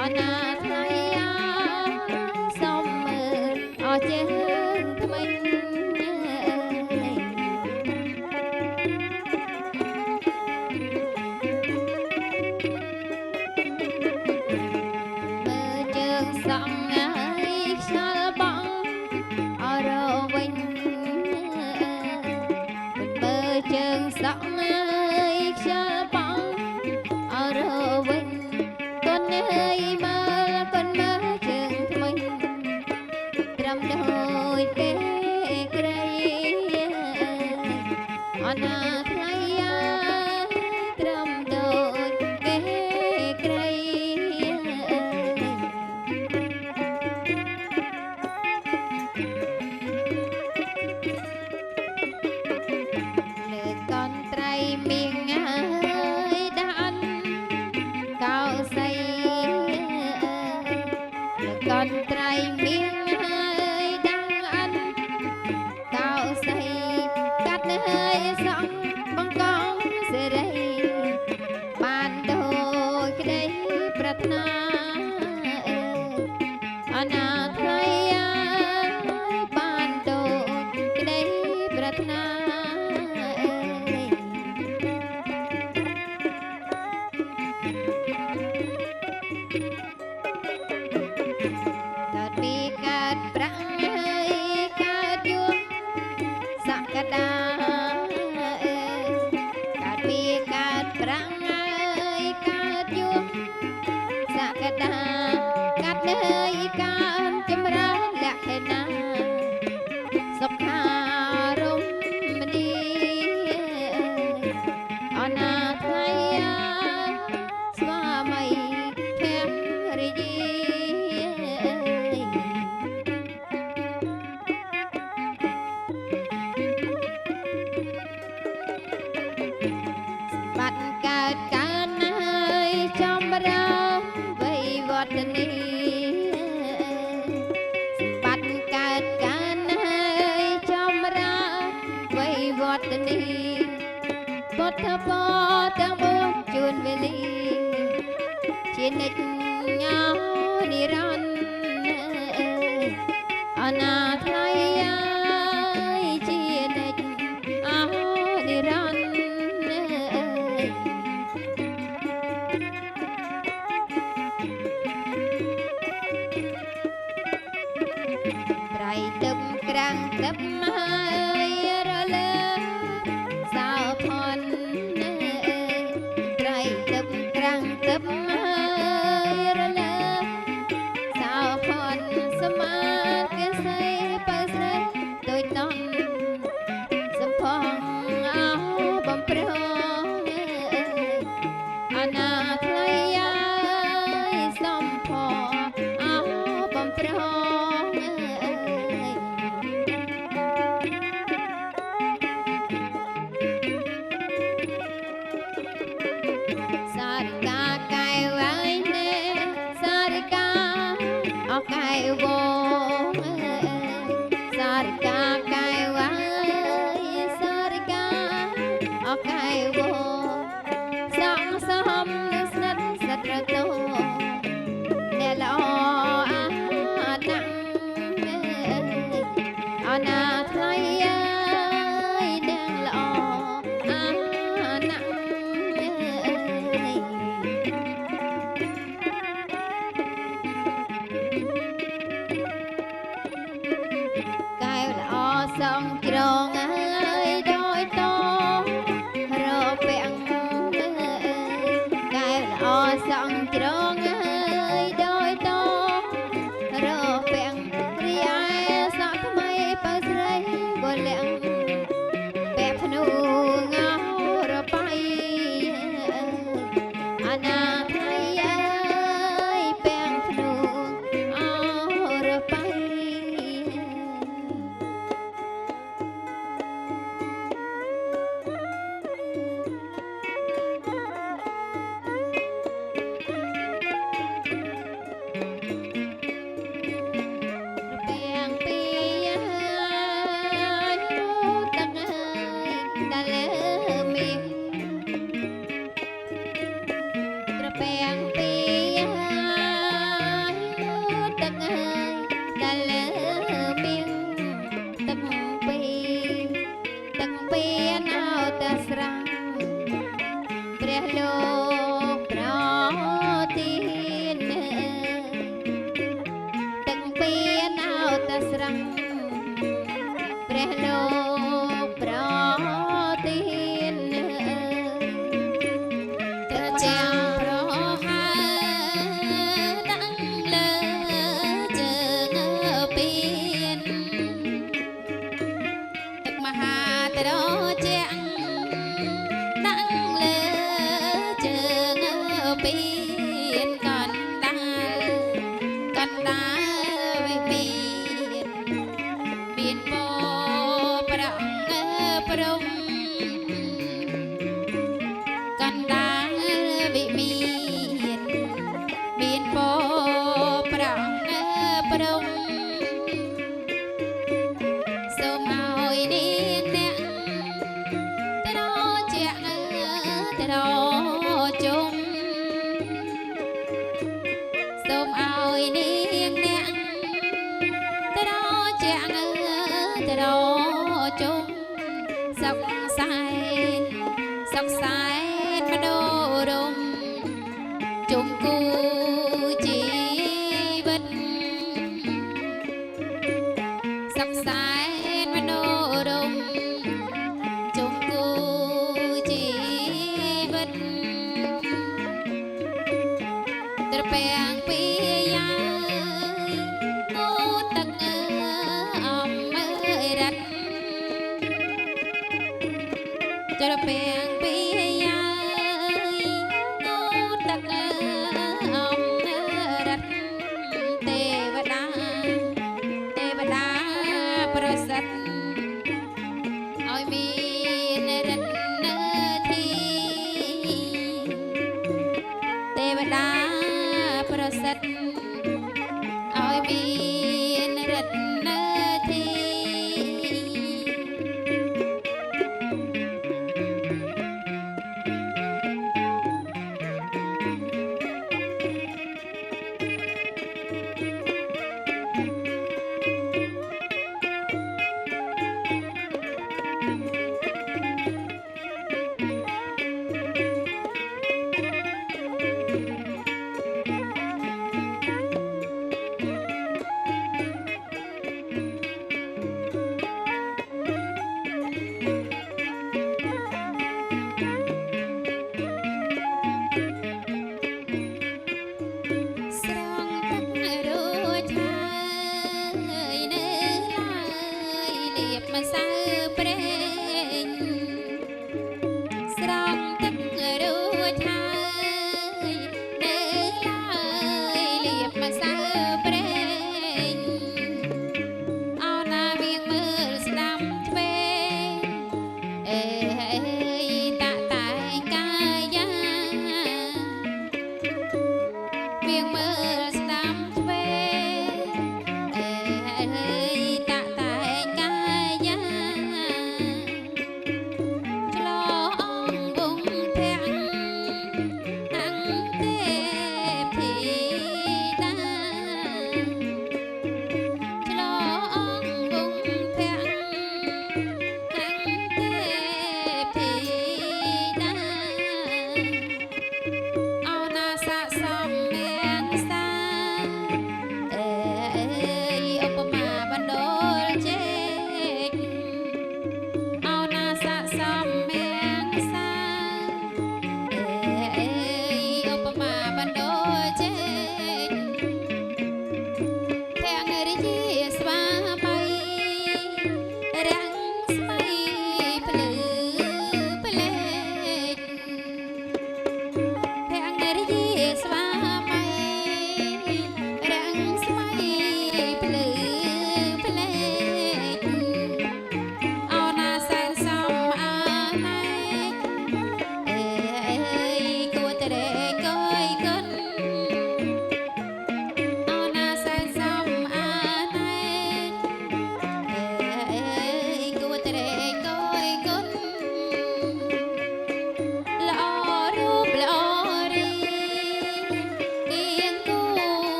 អនាថៃយ៉ាសំមើលអស់ជើងថ្មិញមើលជើងសង់ហើយខ្យល់បងអរវិញមើលជើងសក់ហើយខ្យល់បងអរវិញកូនអើយមើលកូនមើលជើងថ្មិញត្រឹមដូចគេក្រៃអនាថៃយ៉ាត្រឹមដូចគេក្រៃលើកូនត្រៃមៀងហើយដាន់កោសីលើកូនត្រៃមៀងហើយដាំអានកោសីកាត់ហើយសងបង្កងសេរីបានដូចក្តីប្រាថ្នាអនាថៃយ៉ាបានដូចក្តីប្រាថ្នាកើតពីកើតប្រាំងហើយកើតយួនសក្តាកើតពីកើតប្រាំងហើយកើតយួនសក្តាកាត់ហើយកើតចម្រើនលក្ខណៈសុខារមនីអនាថៃយ៉ាស្វាមីភរិយាបាត់កើតកើនហើយចំរើវ័យវឌ្ឍនីបាត់កើតកើនហើយចំរើវ័យវឌ្ឍនីពុទ្ធពរទាំង4ជួនវេលាជានិច្ចញោនិរន្តរ៍អនាថៃយ៉ាជានិច្ចអនិរន្តរ៍ត្រៃទឹកក្រាំងទឹកហើយរលើសោផនត្រៃទឹកក្រាំងទឹកហើយរលើសោផនសមាគេស័យបើស្រីដូចតន់សំផងអោបំប្រងអនាថៃយ៉ាសំផងអោបំប្រងសារិកាកែវហើយនេសារិកាអកែវសារិកាកែវហើយសារិកាអកែវសងសំនឹងស្និទ្ធសត្រតោអ្នកល្អអាណាំអនាថៃយ៉ាអ្នកល្អអាណាំកែវល្អសងជ្រងហើយដោយតរពាំងកែវល្អសងជ្រងហើយដោយតរពាំងរីឯសក់ថ្មីបើស្រីក៏លៀងពាក់ភ្នូងោរបៃអនាថៃយ៉ាពាក់ភ្នូអរបៃ ងព្រះលោកប្រទានត្រជាក់ប្រហើដឹងលើជើងពៀនទឹកមហាត្រជាក់ដឹងលើជើងពៀនកណ្ដាលវិមានពប្រងព្រំកណ្ដាលវិមានពប្រងព្រំសូមឲ្យនាងអ្នកត្រជាក់ត្រជុំសូមឲ្យនាងអ្នកត្រជាក់ត្រជុំសុខសែនមនោរម្យជុំគូជីវិតសុខសែនមនោរម្យជុំគូជីវិតត្រពាំងពីយ៉ាងូទឹកអំរិតត្រពាំងពីយ៉ា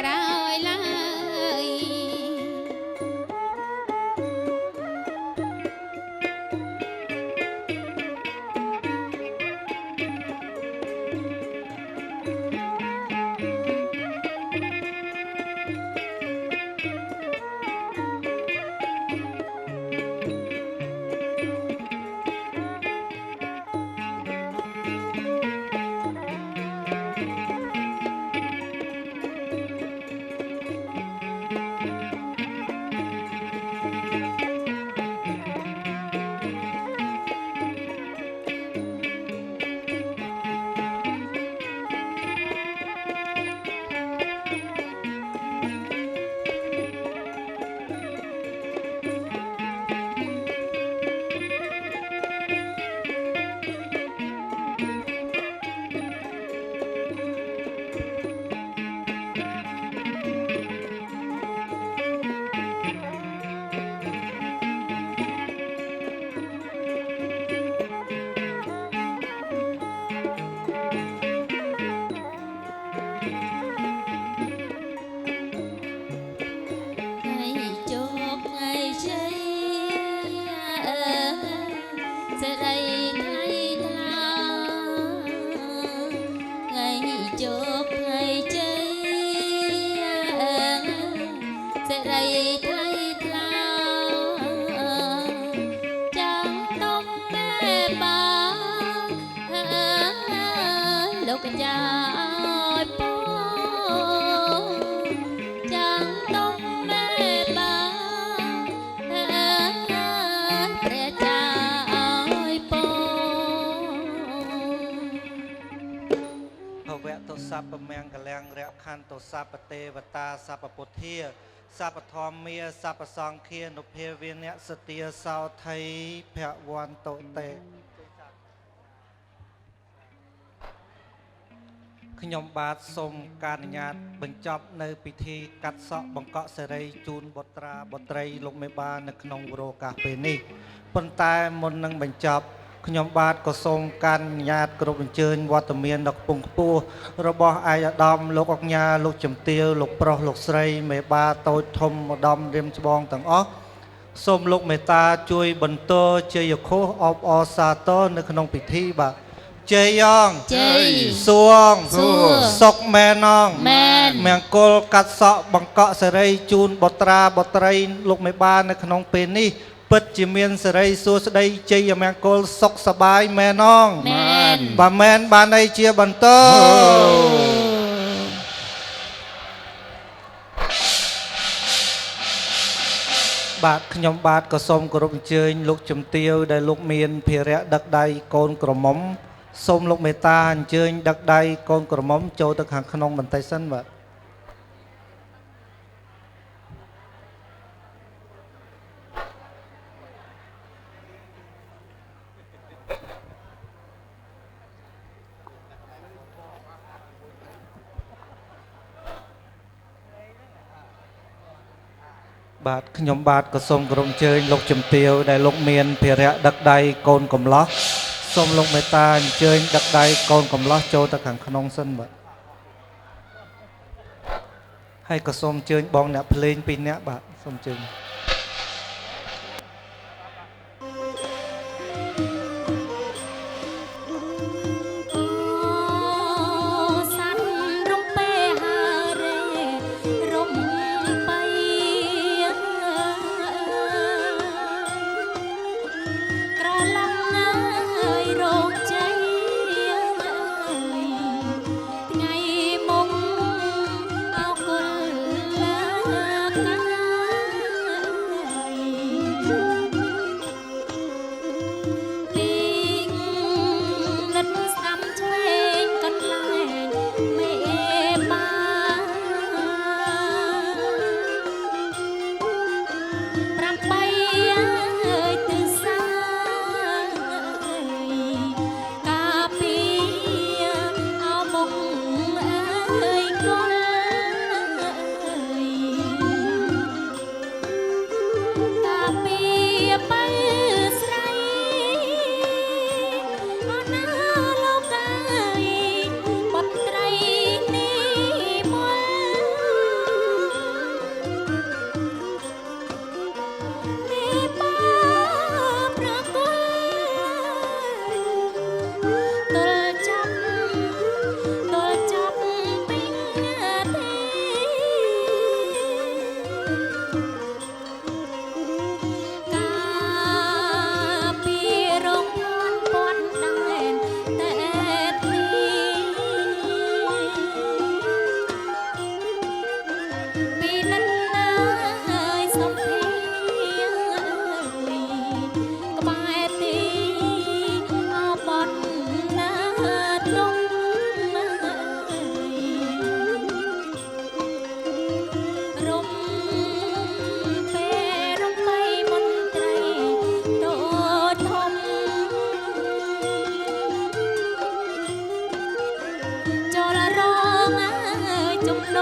ក្រោយឡើយ សពមង្គលំរខន្តុសពទេវតាសពពុទ្ធាសពធម្មាសពសង្ឃានុភាវនៈសទាសោថៃភវន្តតុតេខ្ញុំបាទសូមការអនុញ្ញាតបញ្ចប់នៅពិធីកាត់សក់បង្កក់សេរីជូនបុត្រាបុត្រីលោកមេបានៅក្នុងវរោកាសពេលនេះប៉ុន្តែមុននឹងបញ្ចប់ខ្ញុំបាទក៏សូមការអនុញ្ញាតគ្រប់អញ្ជើញវត្តមានដល់កំពង់ខ្ពស់របស់អាយឧត្តមលោកអង្ញាលោកជំទាវលោកប្រុសលោកស្រីមេបាតូចធំឧត្តមរៀមច្បងទាំងអស់សូមលោកមេត្តាជួយបន្តជ័យខុសអបអរសាទរនៅក្នុងពិធីបាទជ័យយ៉ងជ័យ សួង សុកមែនង មែន មង្គលកាត់សក់បង្កក់សេរីជូនបុត្រាបុត្រីលោកមេបានៅក្នុងពេលនេះពិតជាមានសេរីសួស្តីជ័យមង្គលសុខសប្បាយមែនង មែន បើមែនបានអីជាបន្តបាទខ្ញុំបាទក៏សូមគោរពអញ្ជើញលោកជំទាវដែលលោកមានភារៈដឹកដៃកូនក្រមុំសូមលោកមេត្តាអញ្ជើញដឹកដៃកូនក្រមុំចូលទៅខាងក្នុងបន្តិចសិនបាទបាទខ្ញុំបាទក៏សូមគោរពអញ្ជើញលោកជំទាវដែលលោកមានភារៈដឹកដៃកូនកំឡោះសូមលោកមេត្តាអញ្ជើញដឹកដៃកូនកំឡោះចូលទៅខាងក្នុងសិនបាទហើយក៏សូមអញ្ជើញបងអ្នកភ្លេង2នាក់បាទសូមអញ្ជើញ ពីនិនណាយសំភីក្បែរទីអបនណានំរំពេលរំបីមន្ត្រីតូចធំចូលរងជំនុំ